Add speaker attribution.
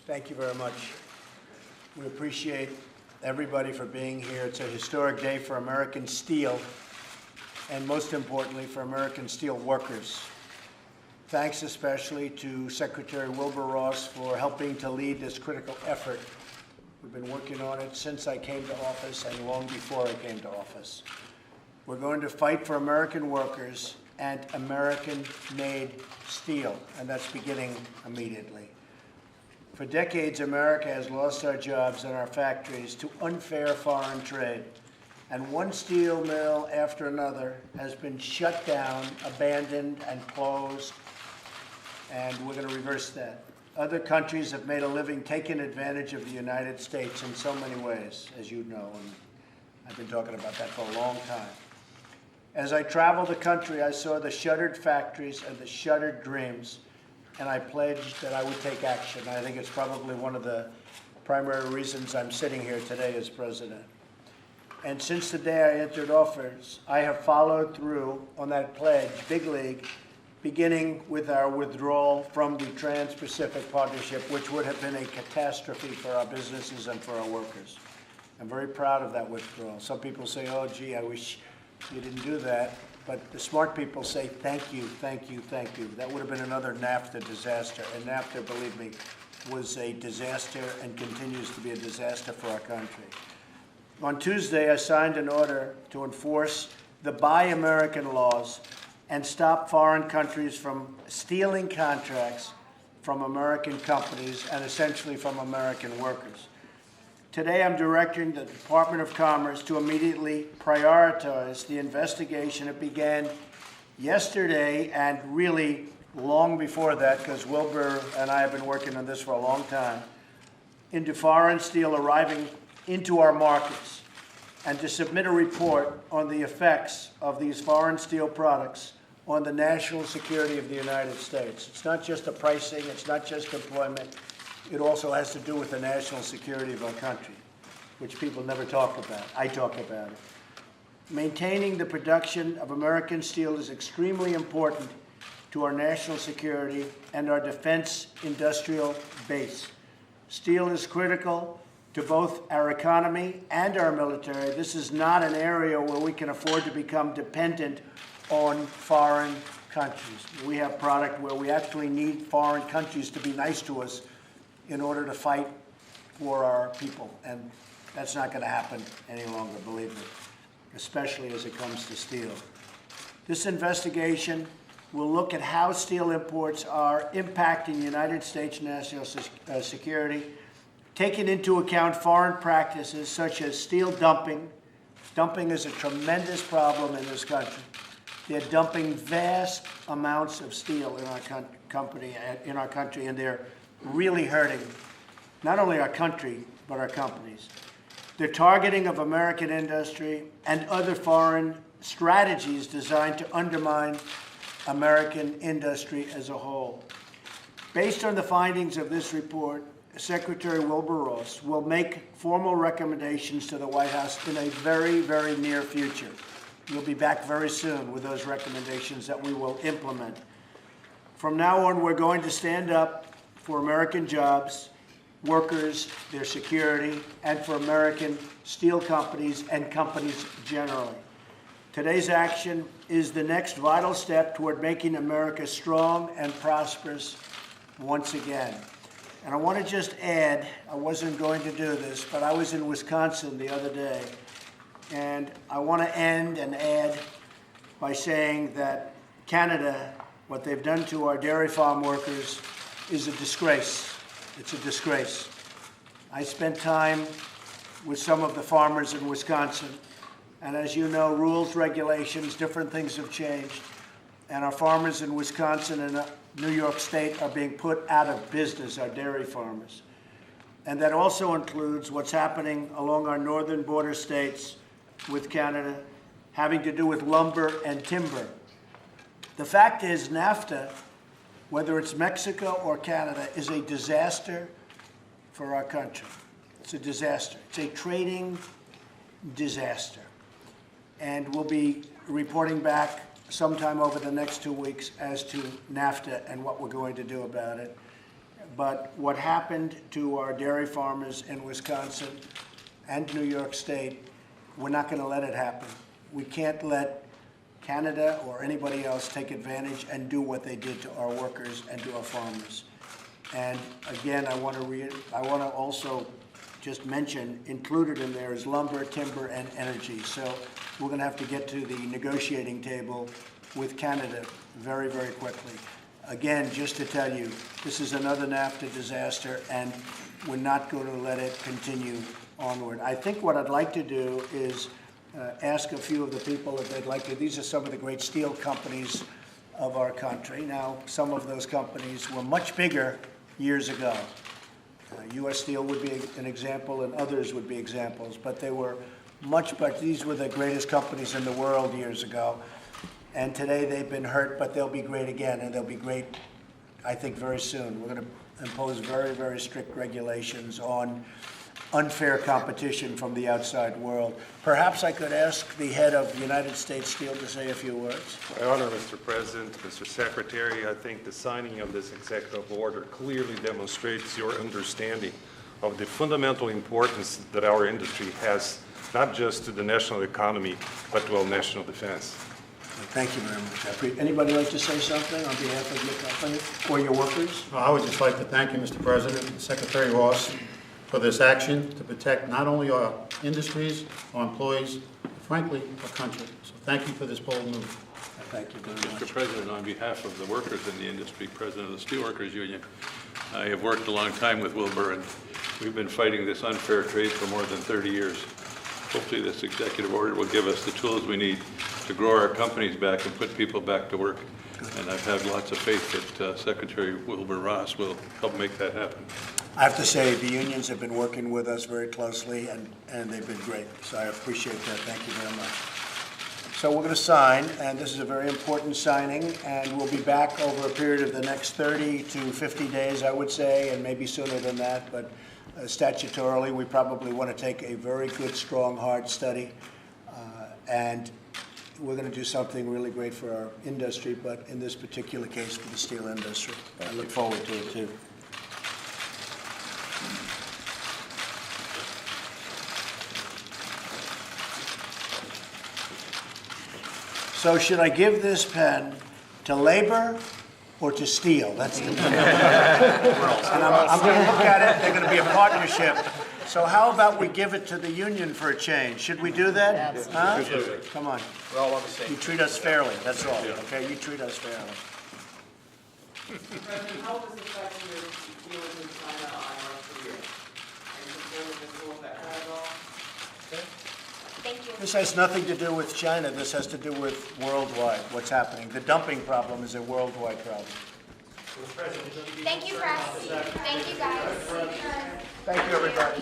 Speaker 1: Thank you very much. We appreciate everybody for being here. It's a historic day for American steel, and most importantly, for American steel workers. Thanks especially to Secretary Wilbur Ross for helping to lead this critical effort. We've been working on it since I came to office and long before I came to office. We're going to fight for American workers and American-made steel, and that's beginning immediately. For decades, America has lost our jobs and our factories to unfair foreign trade, and one steel mill after another has been shut down, abandoned, and closed, and we're going to reverse that. Other countries have made a living taking advantage of the United States in so many ways, as you know, and I've been talking about that for a long time. As I traveled the country, I saw the shuttered factories and the shuttered dreams, and I pledged that I would take action. I think it's probably one of the primary reasons I'm sitting here today as president. And since the day I entered office, I have followed through on that pledge, big league, beginning with our withdrawal from the Trans-Pacific Partnership, which would have been a catastrophe for our businesses and for our workers. I'm very proud of that withdrawal. Some people say, oh, gee, I wish you didn't do that. But the smart people say, thank you, thank you, thank you. That would have been another NAFTA disaster. And NAFTA, believe me, was a disaster and continues to be a disaster for our country. On Tuesday, I signed an order to enforce the Buy American laws and stop foreign countries from stealing contracts from American companies and essentially from American workers. Today, I'm directing the Department of Commerce to immediately prioritize the investigation. It began yesterday and really long before that, because Wilbur and I have been working on this for a long time, into foreign steel arriving into our markets, and to submit a report on the effects of these foreign steel products on the national security of the United States. It's not just the pricing, it's not just employment. It also has to do with the national security of our country, which people never talk about. I talk about it. Maintaining the production of American steel is extremely important to our national security and our defense industrial base. Steel is critical to both our economy and our military. This is not an area where we can afford to become dependent on foreign countries. We have product where we actually need foreign countries to be nice to us in order to fight for our people. And that's not going to happen any longer, believe me, especially as it comes to steel. This investigation will look at how steel imports are impacting United States national security, taking into account foreign practices such as steel dumping. Dumping is a tremendous problem in this country. They're dumping vast amounts of steel in our country, and they're really hurting not only our country, but our companies. The targeting of American industry and other foreign strategies designed to undermine American industry as a whole. Based on the findings of this report, Secretary Wilbur Ross will make formal recommendations to the White House in a very, very near future. We'll be back very soon with those recommendations that we will implement. From now on, we're going to stand up for American jobs, workers, their security, and for American steel companies and companies generally. Today's action is the next vital step toward making America strong and prosperous once again. And I want to just add, I wasn't going to do this, but I was in Wisconsin the other day, and I want to end and add by saying that Canada, what they've done to our dairy farm workers is a disgrace. It's a disgrace. I spent time with some of the farmers in Wisconsin, and as you know, rules, regulations, different things have changed, and our farmers in Wisconsin and New York State are being put out of business, our dairy farmers. And that also includes what's happening along our northern border states with Canada, having to do with lumber and timber. The fact is, NAFTA, whether it's Mexico or Canada, is a disaster for our country. It's a disaster. It's a trading disaster. And we'll be reporting back sometime over the next 2 weeks as to NAFTA and what we're going to do about it. but what happened to our dairy farmers in Wisconsin and New York State, we're not going to let it happen. We can't let Canada or anybody else take advantage and do what they did to our workers and to our farmers. And again, I want to also just mention, included in there is lumber, timber, and energy. So we're going to have to get to the negotiating table with Canada very, very quickly. Again, just to tell you, this is another NAFTA disaster, and we're not going to let it continue onward. I think what I'd like to do is ask a few of the people if they'd like to. These are some of the great steel companies of our country. Now, some of those companies were much bigger years ago. U.S. Steel would be an example, and others would be examples, but they were but these were the greatest companies in the world years ago. And today they've been hurt, but they'll be great again, and they'll be great, I think, very soon. We're going to impose very, very strict regulations on unfair competition from the outside world. Perhaps I could ask the head of United States Steel to say a few words.
Speaker 2: My honor, Mr. President, Mr. Secretary, I think the signing of this executive order clearly demonstrates your understanding of the fundamental importance that our industry has, not just to the national economy, but to our national defense.
Speaker 1: Thank you very much. Anybody like to say something on behalf of your company or your workers?
Speaker 3: Well, I would just like to thank you, Mr. President and Secretary Ross, for this action to protect not only our industries, our employees, but frankly, our country. So thank you for this bold move.
Speaker 1: Thank you very much.
Speaker 4: Mr. President, on behalf of the workers in the industry, President of the Steelworkers Union, I have worked a long time with Wilbur, and we've been fighting this unfair trade for more than 30 years. Hopefully this executive order will give us the tools we need to grow our companies back and put people back to work. And I've had lots of faith that Secretary Wilbur Ross will help make that happen.
Speaker 1: I have to say, the unions have been working with us very closely, and they've been great. So I appreciate that. Thank you very much. So we're going to sign, and this is a very important signing, and we'll be back over a period of the next 30 to 50 days, I would say, and maybe sooner than that. But statutorily, we probably want to take a very good, strong, hard study, and we're going to do something really great for our industry, but in this particular case, for the steel industry. I look forward to it, too. So should I give this pen to labor or to steel? That's the and I'm going to look at it. They're going to be a partnership. So how about we give it to the union for a change? Should we do that? Huh? Come on.
Speaker 5: We're all on the same.
Speaker 1: You treat us fairly. That's all. Okay, you treat us fairly.
Speaker 6: President, how does this affect your dealings with China on North Korea? Are you concerned with this rule that kind of all?
Speaker 7: Thank you.
Speaker 1: This has nothing to do with China. This has to do with worldwide, what's happening. The dumping problem is a worldwide problem.
Speaker 7: Thank you, press. Thank you, guys.
Speaker 1: Thank you, everybody.